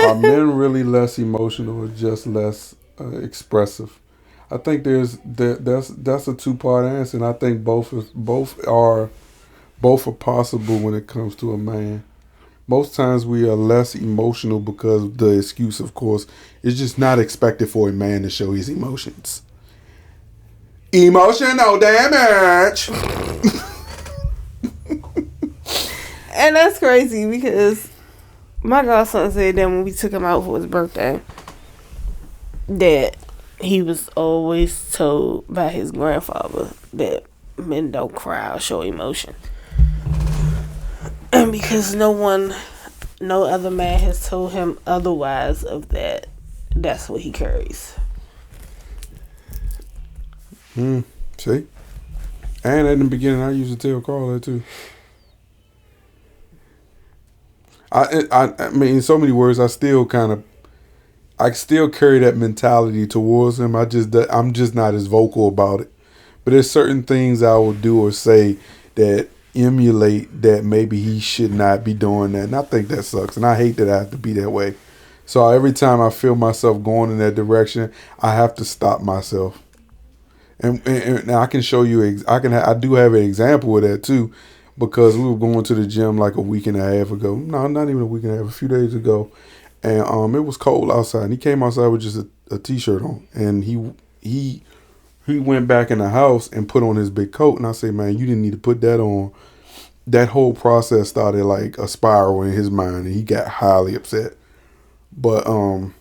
Are men really less emotional or just less expressive? I think that's a two-part answer, and I think both are possible when it comes to a man. Most times we are less emotional because the excuse, of course, is just not expected for a man to show his emotions. Emotional damage. And that's crazy because my godson said that when we took him out for his birthday, that he was always told by his grandfather that men don't cry or show emotion. And because no other man has told him otherwise of that, that's what he carries. See? And in the beginning, I used to tell Carl that too. I mean, in so many words, I still carry that mentality towards him. I'm just not as vocal about it. But there's certain things I will do or say that emulate that maybe he should not be doing that. And I think that sucks. And I hate that I have to be that way. So every time I feel myself going in that direction, I have to stop myself. And I can show you. I do have an example of that too, because we were going to the gym like a week and a half ago. No, not even a week and a half. A few days ago, and it was cold outside. And he came outside with just a t-shirt on, and he went back in the house and put on his big coat. And I say, man, you didn't need to put that on. That whole process started like a spiral in his mind, and he got highly upset. But I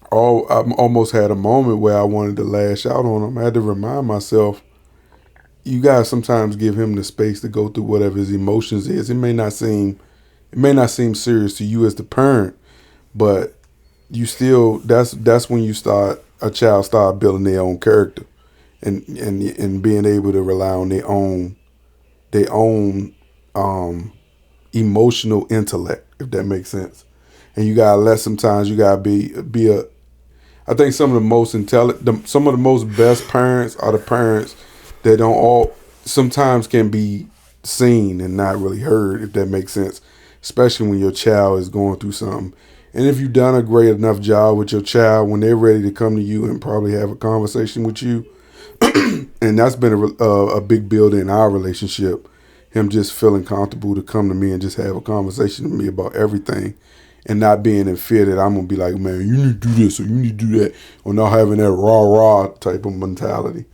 almost had a moment where I wanted to lash out on him. I had to remind myself, you guys sometimes give him the space to go through whatever his emotions is. It may not seem serious to you as the parent, but you still that's when a child start building their own character and being able to rely on their own emotional intellect, if that makes sense. And sometimes you gotta be a I think some of the most best parents are the parents that don't all sometimes can be seen and not really heard, if that makes sense. Especially when your child is going through something. And if you've done a great enough job with your child when they're ready to come to you and probably have a conversation with you, and that's been a big builder in our relationship. Him just feeling comfortable to come to me and just have a conversation with me about everything, and not being in fear that I'm gonna be like, man, you need to do this or you need to do that, or not having that rah type of mentality.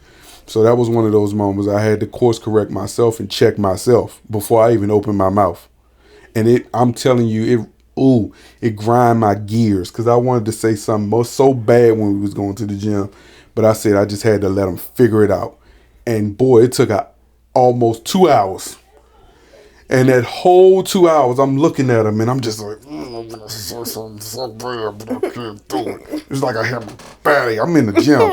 So that was one of those moments I had to course correct myself and check myself before I even opened my mouth. And I'm telling you, it grind my gears because I wanted to say something so bad when we was going to the gym, but I said I just had to let him figure it out. And boy, it took almost 2 hours. And that whole 2 hours, I'm looking at him and I'm just like, I'm gonna say something so bad, but I can't do it. It's like I have a baddie. I'm in the gym.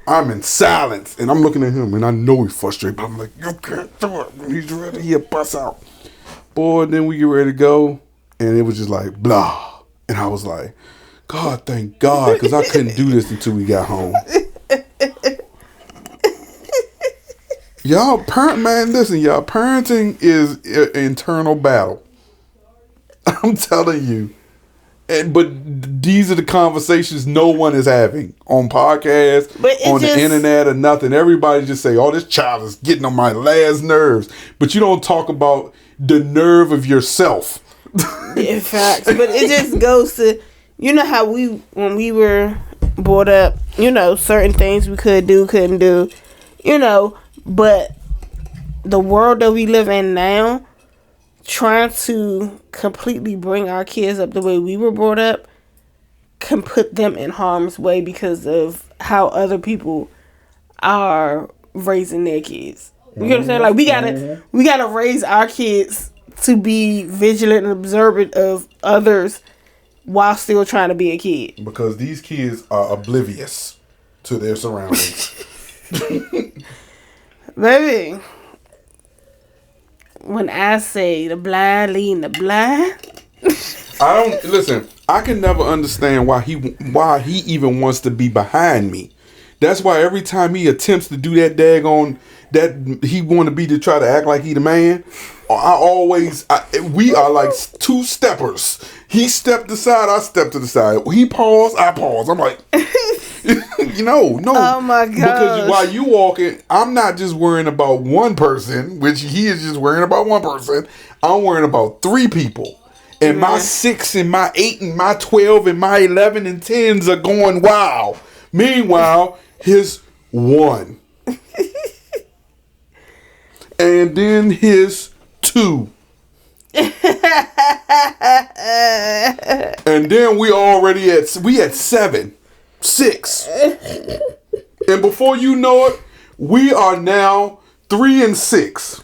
I'm in silence, and I'm looking at him, and I know he's frustrated, but I'm like, you can't do it. When he's ready, he'll bust out. Boy, then we get ready to go, and it was just like, blah. And I was like, God, thank God, because I couldn't do this until we got home. Listen, y'all, parenting is an internal battle. I'm telling you. But these are the conversations no one is having on podcasts, on the internet, or nothing. Everybody just say, oh, this child is getting on my last nerves. But you don't talk about the nerve of yourself. In fact, but it just goes to, you know how when we were brought up, certain things we couldn't do, but the world that we live in now, trying to completely bring our kids up the way we were brought up can put them in harm's way because of how other people are raising their kids. You know what I'm saying? Like we gotta raise our kids to be vigilant and observant of others while still trying to be a kid. Because these kids are oblivious to their surroundings. Baby, when I say the blind leading the blind, I can never understand why he even wants to be behind me. That's why every time he attempts to do that daggone that he want to try to act like he the man. we are like two steppers. He stepped aside, I stepped to the side. He paused, I paused. I'm like, no. Oh my god! Because while you walking, I'm not just worrying about one person, which he is just worrying about one person. I'm worrying about 3 people. And my 6 and my 8 and my 12 and my 11 and 10s are going wild. Meanwhile, his 1. And then his 2. And then we at 7, 6. And before you know it, we are now 3 and 6.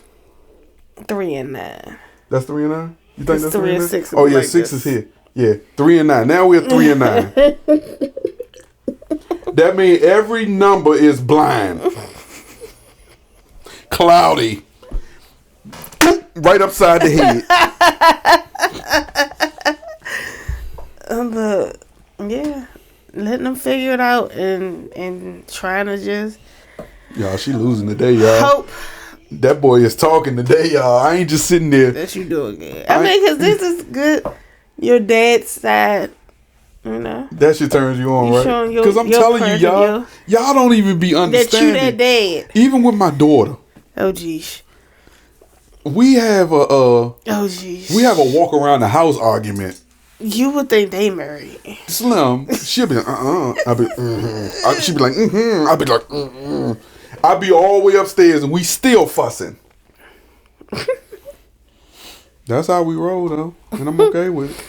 3 and 9. That's 3 and 9? You think that's 3 and 6? 9? Oh yeah, like 6 is here. Yeah, 3 and 9. Now we're 3 and 9. That means every number is blind. Cloudy. Right upside the head. But yeah, letting them figure it out and trying to just Y'all, she losing today, y'all. hope That boy is talking today, y'all. I ain't just sitting there. that you doing good. I mean, because this is good. Your dad's side, you know. That shit turns you on, You right? showing your- Because I'm your telling you, person, y'all don't even be That understanding. you that dad. Even with my daughter, Oh geez. we have Oh geez. a walk around the house argument. You would think they married. Slim, she'll be like, I'll be, she'll be like, I'll be like, I'll be all the way upstairs and we still fussing. That's how we roll, though, and I'm okay with it.